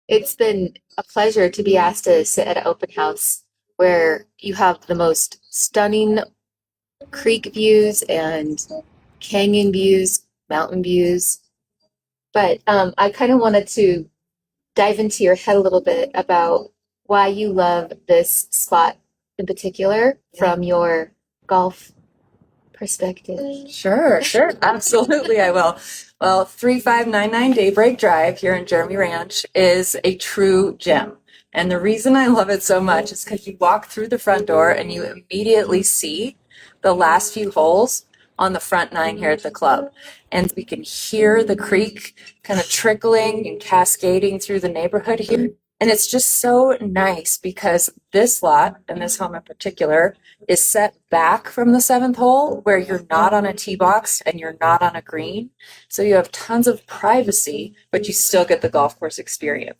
It's been a pleasure to be asked to sit at an open house where you have the most stunning creek views and canyon views, mountain views. But I kind of wanted to dive into your head a little bit about why you love this spot in particular Yeah. from your golf perspective. Sure, sure. Absolutely, I will. Well, 3599 Daybreak Drive here in Jeremy Ranch is a true gem. And the reason I love it so much is because you walk through the front door and you immediately see the last few holes on the front nine here at the club. And we can hear the creek kind of trickling and cascading through the neighborhood here. And it's just so nice because this lot and this home in particular is set back from the seventh hole where you're not on a tee box and you're not on a green. So you have tons of privacy, but you still get the golf course experience.